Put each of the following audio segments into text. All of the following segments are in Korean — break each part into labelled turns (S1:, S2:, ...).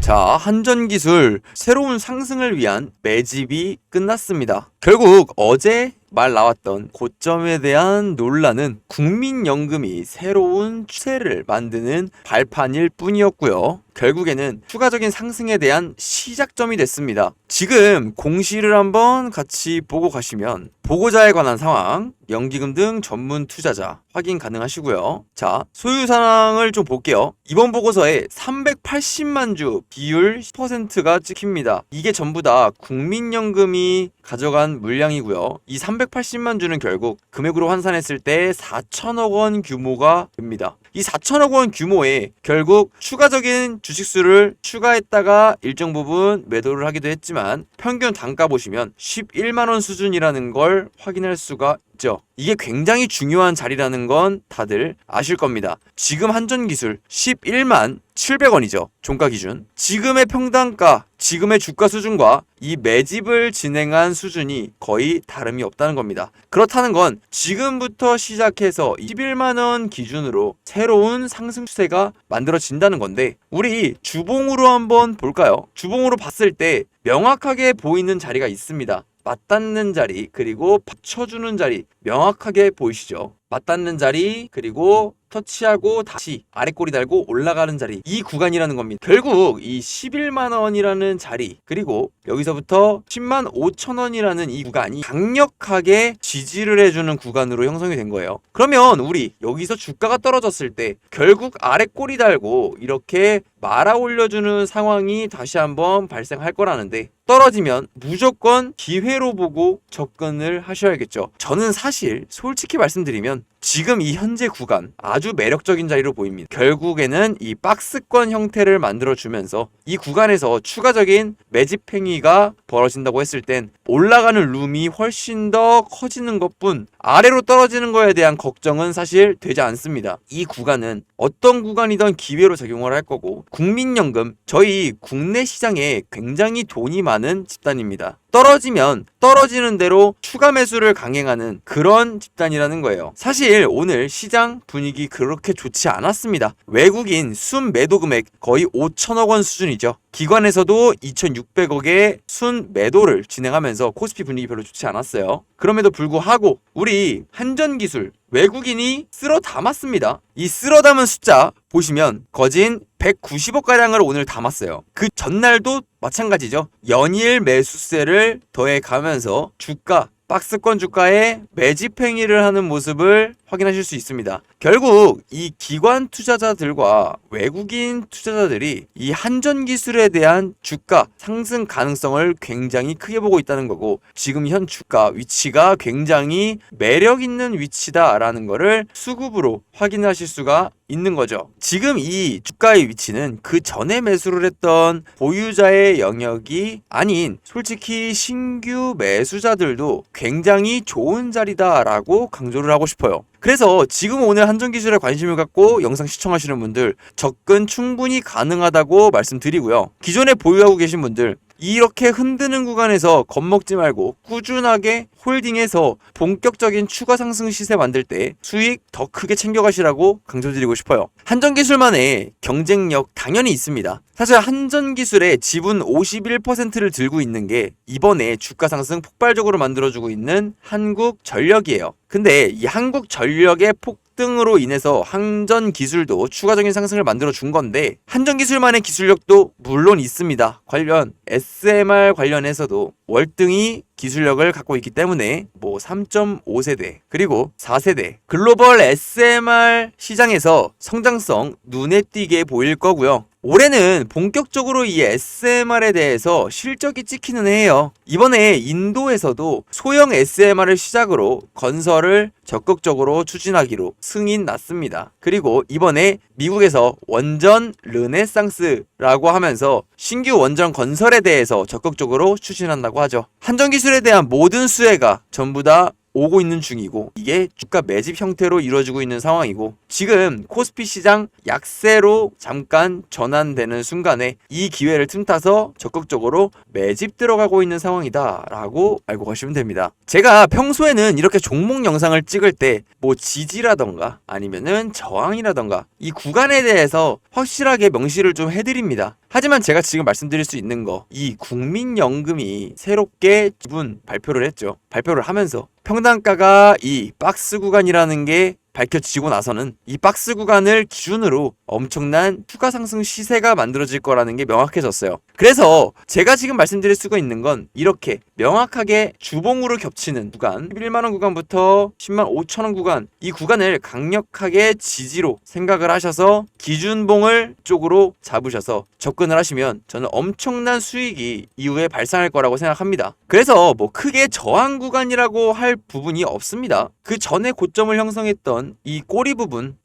S1: 자, 한전기술 새로운 상승을 위한 매집이 끝났습니다. 결국 어제 말 나왔던 고점에 대한 논란은 국민연금이 새로운 추세를 만드는 발판일 뿐이었고요. 결국에는 추가적인 상승에 대한 시작점이 됐습니다. 지금 공시를 한번 같이 보고 가시면 보고자에 관한 상황, 연기금 등 전문 투자자 확인 가능하시고요. 자, 소유 사항을 좀 볼게요. 이번 보고서에 380만 주 비율 10%가 찍힙니다. 이게 전부 다 국민연금이 가져간 물량이고요. 이 380만 주는 결국 금액으로 환산했을 때 4천억 원 규모가 됩니다. 이 4천억 원 규모에 결국 추가적인 주식수를 추가했다가 일정 부분 매도를 하기도 했지만 평균 단가 보시면 11만 원 수준이라는 걸 확인할 수가 있죠. 이게 굉장히 중요한 자리라는 건 다들 아실 겁니다. 지금 한전기술 11만 700원이죠. 종가 기준. 지금의 평단가, 지금의 주가 수준과 이 매집을 진행한 수준이 거의 다름이 없다는 겁니다. 그렇다는 건 지금부터 시작해서 11만 원 기준으로 새로운 상승 추세가 만들어진다는 건데 우리 주봉으로 한번 볼까요? 주봉으로 봤을 때 명확하게 보이는 자리가 있습니다. 맞닿는 자리 그리고 받쳐주는 자리 명확하게 보이시죠? 맞닿는 자리 그리고 터치하고 다시 아래 꼬리 달고 올라가는 자리 이 구간이라는 겁니다. 결국 이 11만 원이라는 자리 그리고 여기서부터 10만 5천 원이라는 이 구간이 강력하게 지지를 해주는 구간으로 형성이 된 거예요. 그러면 우리 여기서 주가가 떨어졌을 때 결국 아래 꼬리 달고 이렇게 말아 올려주는 상황이 다시 한번 발생할 거라는데 떨어지면 무조건 기회로 보고 접근을 하셔야겠죠. 저는 사실 솔직히 말씀드리면 지금 이 현재 구간 아주 매력적인 자리로 보입니다. 결국에는 이 박스권 형태를 만들어주면서 이 구간에서 추가적인 매집 행위가 벌어진다고 했을 땐 올라가는 룸이 훨씬 더 커지는 것뿐 아래로 떨어지는 거에 대한 걱정은 사실 되지 않습니다. 이 구간은 어떤 구간이든 기회로 작용을 할 거고 국민연금 저희 국내 시장에 굉장히 돈이 많은 집단입니다. 떨어지면 떨어지는 대로 추가 매수를 강행하는 그런 집단이라는 거예요. 사실 오늘 시장 분위기 그렇게 좋지 않았습니다. 외국인 순 매도 금액 거의 5천억 원 수준이죠. 기관에서도 2,600억의 순 매도를 진행하면서 코스피 분위기 별로 좋지 않았어요. 그럼에도 불구하고 우리 한전기술 외국인이 쓸어 담았습니다. 이 쓸어 담은 숫자 보시면 거진 190억가량을 오늘 담았어요. 그 전날도 마찬가지죠. 연일 매수세를 더해가면서 주가 박스권 주가에 매집 행위를 하는 모습을 확인하실 수 있습니다. 결국 이 기관 투자자들과 외국인 투자자들이 이 한전기술에 대한 주가 상승 가능성을 굉장히 크게 보고 있다는 거고 지금 현 주가 위치가 굉장히 매력 있는 위치다라는 거를 수급으로 확인하실 수가 있는 거죠. 지금 이 주가의 위치는 그 전에 매수를 했던 보유자의 영역이 아닌 솔직히 신규 매수자들도 굉장히 좋은 자리다라고 강조를 하고 싶어요. 그래서 지금 오늘 한전기술에 관심을 갖고 영상 시청하시는 분들 접근 충분히 가능하다고 말씀드리고요. 기존에 보유하고 계신 분들 이렇게 흔드는 구간에서 겁먹지 말고 꾸준하게 홀딩해서 본격적인 추가 상승 시세 만들 때 수익 더 크게 챙겨가시라고 강조드리고 싶어요. 한전기술만의 경쟁력 당연히 있습니다. 사실 한전기술의 지분 51%를 들고 있는 게 이번에 주가 상승 폭발적으로 만들어주고 있는 한국전력이에요. 근데 이 한국전력의 폭등으로 인해서 한전기술도 추가적인 상승을 만들어 준 건데 한전기술만의 기술력도 물론 있습니다. 관련 SMR 관련해서도 월등히 기술력을 갖고 있기 때문에 3.5세대 그리고 4세대 글로벌 SMR 시장에서 성장성 눈에 띄게 보일 거고요. 올해는 본격적으로 이 SMR에 대해서 실적이 찍히는 해예요. 이번에 인도에서도 소형 SMR을 시작으로 건설을 적극적으로 추진하기로 승인 났습니다. 그리고 이번에 미국에서 원전 르네상스라고 하면서 신규 원전 건설에 대해서 적극적으로 추진한다고 하죠. 한전기술에 대한 모든 수혜가 전부 다 오고 있는 중이고 이게 주가 매집 형태로 이루어지고 있는 상황이고 지금 코스피 시장 약세로 잠깐 전환되는 순간에 이 기회를 틈타서 적극적으로 매집 들어가고 있는 상황이다 라고 알고 가시면 됩니다. 제가 평소에는 이렇게 종목 영상을 찍을 때 지지라던가 아니면은 저항이라던가 이 구간에 대해서 확실하게 명시를 좀 해드립니다. 하지만 제가 지금 말씀드릴 수 있는 거, 이 국민연금이 새롭게 지분 발표를 했죠. 발표를 하면서 평단가가 이 박스 구간이라는 게 밝혀지고 나서는 이 박스 구간을 기준으로 엄청난 추가 상승 시세가 만들어질 거라는 게 명확해졌어요. 그래서 제가 지금 말씀드릴 수가 있는 건 이렇게 명확하게 주봉으로 겹치는 구간, 11만원 구간부터 10만 5천원 구간, 이 구간을 강력하게 지지로 생각을 하셔서 기준봉을 쪽으로 잡으셔서 접근을 하시면 저는 엄청난 수익이 이후에 발생할 거라고 생각합니다. 그래서 뭐 크게 저항 구간이라고 할 부분이 없습니다. 그 전에 고점을 형성했던 이 꼬리 부분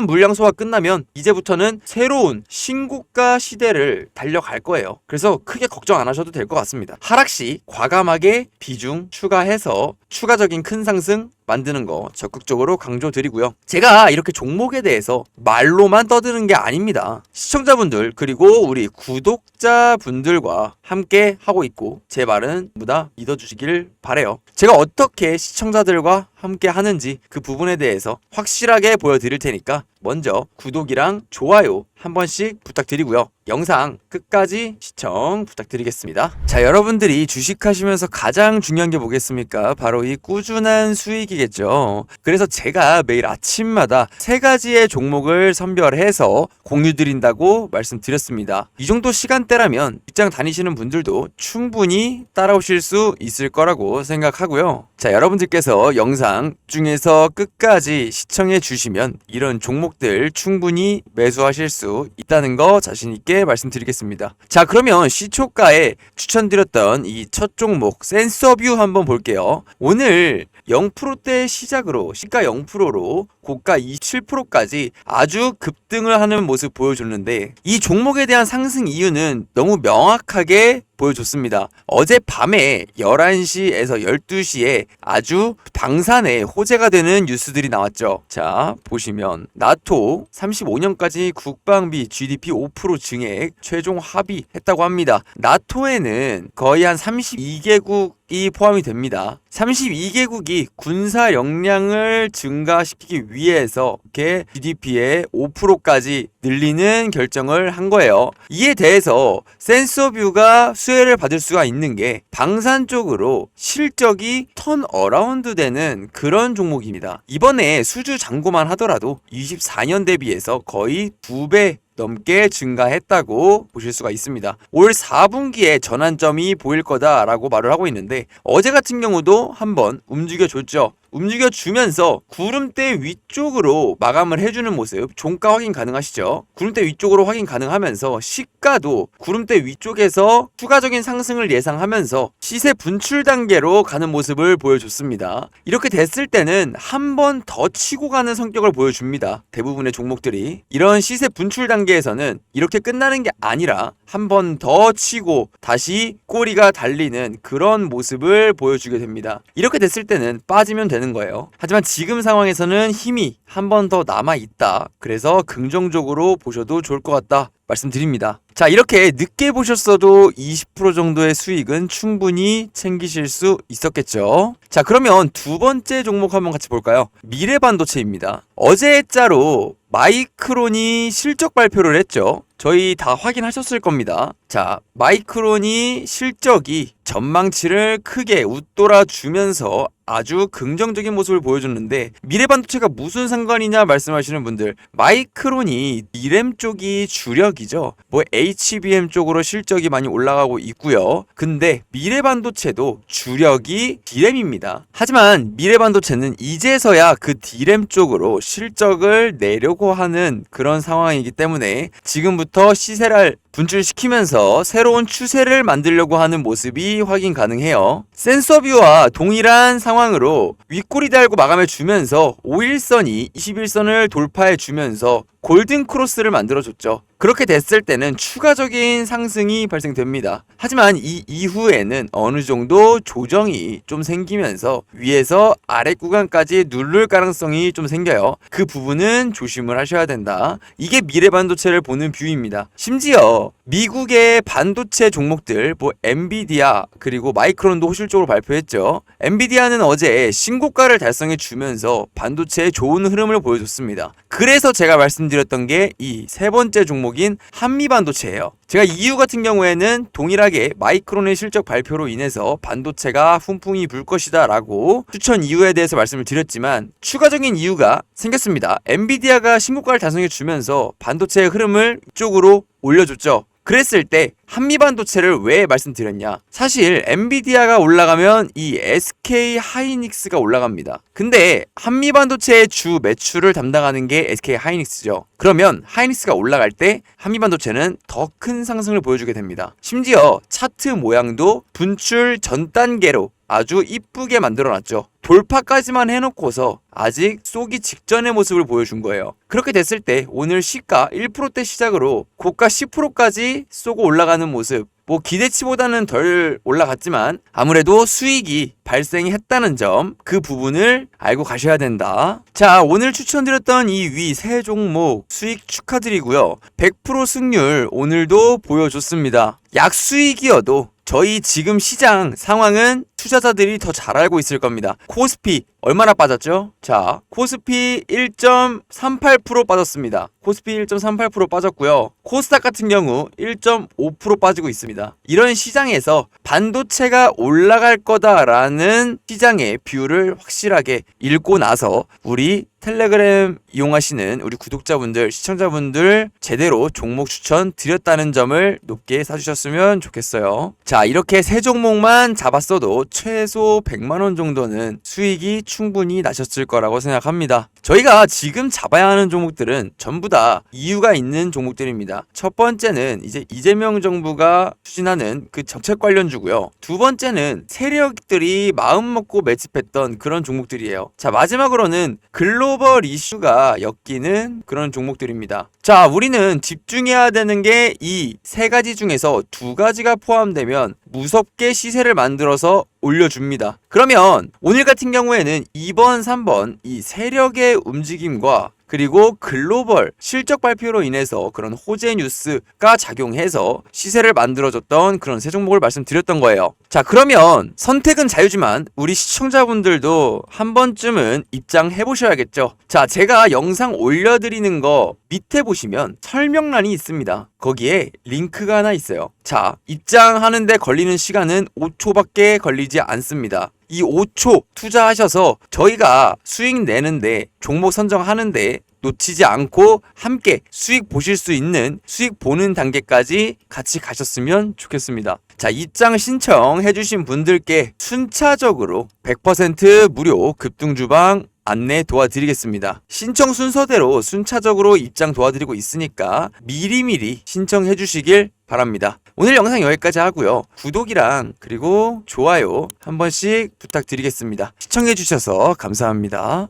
S1: 물량소가 끝나면 이제부터는 새로운 신고가 시대를 달려갈 거예요. 그래서 크게 걱정 안 하셔도 될 것 같습니다. 하락 시 과감하게 비중 추가해서 추가적인 큰 상승 만드는 거 적극적으로 강조드리고요. 제가 이렇게 종목에 대해서 말로만 떠드는 게 아닙니다. 시청자분들 그리고 우리 구독자분들과 함께 하고 있고 제 말은 전부 다 믿어주시길 바래요. 제가 어떻게 시청자들과 함께 하는지 그 부분에 대해서 확실하게 보여드릴 테니까 먼저 구독이랑 좋아요 한 번씩 부탁드리고요. 영상 끝까지 시청 부탁드리겠습니다. 자, 여러분들이 주식하시면서 가장 중요한 게 뭐겠습니까? 바로 이 꾸준한 수익이겠죠. 그래서 제가 매일 아침마다 3가지의 종목을 선별해서 공유 드린다고 말씀드렸습니다. 이 정도 시간대라면 직장 다니시는 분들도 충분히 따라오실 수 있을 거라고 생각하고요. 자, 여러분들께서 영상 중에서 끝까지 시청해 주시면 이런 종목들 충분히 매수하실 수 있다는 거 자신 있게 말씀드리겠습니다. 자, 그러면 시초가에 추천드렸던 이 첫 종목 센서뷰 한번 볼게요. 오늘 0%대 시작으로 시가 0%로 고가 27%까지 아주 급등을 하는 모습 보여줬는데 이 종목에 대한 상승 이유는 너무 명확하게 보여줬습니다. 어젯밤에 11시에서 12시에 아주 방산에 호재가 되는 뉴스들이 나왔죠. 자, 보시면 나토 35년까지 국방비 GDP 5% 증액 최종 합의했다고 합니다. 나토에는 거의 한 32개국이 포함이 됩니다. 32개국이 군사 역량을 증가시키기 위해서 이렇게 GDP의 5%까지 늘리는 결정을 한 거예요. 이에 대해서 센서뷰가 수혜를 받을 수가 있는 게 방산 쪽으로 실적이 턴어라운드 되는 그런 종목입니다. 이번에 수주 잔고만 하더라도 24년 대비해서 거의 2배 넘게 증가했다고 보실 수가 있습니다. 올 4분기에 전환점이 보일 거다라고 말을 하고 있는데 어제 같은 경우도 한번 움직여줬죠. 움직여주면서 구름대 위쪽으로 마감을 해주는 모습 종가 확인 가능하시죠. 구름대 위쪽으로 확인 가능하면서 시가도 구름대 위쪽에서 추가적인 상승을 예상하면서 시세 분출 단계로 가는 모습을 보여줬습니다. 이렇게 됐을 때는 한 번 더 치고 가는 성격을 보여줍니다. 대부분의 종목들이 이런 시세 분출 단계에서는 이렇게 끝나는 게 아니라 한 번 더 치고 다시 꼬리가 달리는 그런 모습을 보여주게 됩니다. 이렇게 됐을 때는 빠지면 되는 거예요. 하지만 지금 상황에서는 힘이 한 번 더 남아있다. 그래서 긍정적으로 보셔도 좋을 것 같다 말씀드립니다. 자, 이렇게 늦게 보셨어도 20% 정도의 수익은 충분히 챙기실 수 있었겠죠. 자, 그러면 두 번째 종목 한번 같이 볼까요? 미래반도체입니다. 어제자로 마이크론이 실적 발표를 했죠. 저희 다 확인하셨을 겁니다. 자, 마이크론이 실적이 전망치를 크게 웃돌아 주면서 아주 긍정적인 모습을 보여줬는데 미래반도체가 무슨 상관이냐 말씀하시는 분들, 마이크론이 D램 쪽이 주력이죠. 뭐 HBM 쪽으로 실적이 많이 올라가고 있고요. 근데 미래반도체도 주력이 D램입니다. 하지만 미래반도체는 이제서야 그 D램 쪽으로 실적을 내려고 하는 그런 상황이기 때문에 지금부터 시세를 분출시키면서 새로운 추세를 만들려고 하는 모습이 확인 가능해요. 센서뷰와 동일한 상황으로 윗꼬리 달고 마감해주면서 5일선이 21선을 돌파해주면서 골든 크로스를 만들어줬죠. 그렇게 됐을 때는 추가적인 상승이 발생됩니다. 하지만 이 이후에는 어느 정도 조정이 좀 생기면서 위에서 아래 구간까지 누를 가능성이 좀 생겨요. 그 부분은 조심을 하셔야 된다. 이게 미래반도체를 보는 뷰입니다. 심지어 미국의 반도체 종목들 엔비디아 그리고 마이크론도 호실적으로 발표했죠. 엔비디아는 어제 신고가를 달성해 주면서 반도체에 좋은 흐름을 보여줬습니다. 그래서 제가 말씀드렸던 게 이 세 번째 종목인 한미반도체예요. 제가 EU 같은 경우에는 동일하게 마이크론의 실적 발표로 인해서 반도체가 훈풍이 불 것이다 라고 추천 이유에 대해서 말씀을 드렸지만 추가적인 이유가 생겼습니다. 엔비디아가 신고가를 달성해 주면서 반도체의 흐름을 이쪽으로 올려줬죠. 그랬을 때 한미반도체를 왜 말씀드렸냐? 사실 엔비디아가 올라가면 이 SK 하이닉스가 올라갑니다. 근데 한미반도체의 주 매출을 담당하는 게 SK 하이닉스죠. 그러면 하이닉스가 올라갈 때 한미반도체는 더 큰 상승을 보여주게 됩니다. 심지어 차트 모양도 분출 전 단계로 아주 이쁘게 만들어놨죠. 돌파까지만 해놓고서 아직 쏘기 직전의 모습을 보여준 거예요. 그렇게 됐을 때 오늘 시가 1%대 시작으로 고가 10%까지 쏘고 올라가는 모습, 기대치보다는 덜 올라갔지만 아무래도 수익이 발생했다는 점, 그 부분을 알고 가셔야 된다. 자, 오늘 추천드렸던 이 위 세 종목 수익 축하드리고요. 100% 승률 오늘도 보여줬습니다. 약수익이어도 저희 지금 시장 상황은 투자자들이 더 잘 알고 있을 겁니다. 코스피 얼마나 빠졌죠? 자, 코스피 1.38% 빠졌습니다. 코스피 1.38% 빠졌고요. 코스닥 같은 경우 1.5% 빠지고 있습니다. 이런 시장에서 반도체가 올라갈 거다라는 시장의 뷰를 확실하게 읽고 나서 우리 텔레그램 이용하시는 우리 구독자분들, 시청자분들 제대로 종목 추천 드렸다는 점을 높게 사주셨으면 좋겠어요. 자, 이렇게 세 종목만 잡았어도 최소 100만원 정도는 수익이 충분히 나셨을 거라고 생각합니다. 저희가 지금 잡아야 하는 종목들은 전부 다 이유가 있는 종목들입니다. 첫 번째는 이제 이재명 정부가 추진하는 그 정책 관련주고요. 두 번째는 세력들이 마음 먹고 매집했던 그런 종목들이에요. 자, 마지막으로는 글로벌 이슈가 엮이는 그런 종목들입니다. 자, 우리는 집중해야 되는 게 이 세 가지 중에서 두 가지가 포함되면 무섭게 시세를 만들어서 올려줍니다. 그러면 오늘 같은 경우에는 2번, 3번 이 세력의 움직임과 그리고 글로벌 실적 발표로 인해서 그런 호재 뉴스가 작용해서 시세를 만들어줬던 그런 세 종목을 말씀드렸던 거예요. 자, 그러면 선택은 자유지만 우리 시청자분들도 한 번쯤은 입장해 보셔야겠죠. 자, 제가 영상 올려드리는 거 밑에 보시면 설명란이 있습니다. 거기에 링크가 하나 있어요. 자, 입장하는데 걸리는 시간은 5초밖에 걸리지 않습니다. 이 5초 투자하셔서 저희가 수익 내는데 종목 선정하는데 놓치지 않고 함께 수익 보실 수 있는 수익 보는 단계까지 같이 가셨으면 좋겠습니다. 자, 입장 신청해 주신 분들께 순차적으로 100% 무료 급등주방 안내 도와드리겠습니다. 신청 순서대로 순차적으로 입장 도와드리고 있으니까 미리미리 신청해 주시길 바랍니다. 오늘 영상 여기까지 하고요. 구독이랑 그리고 좋아요 한 번씩 부탁드리겠습니다. 시청해 주셔서 감사합니다.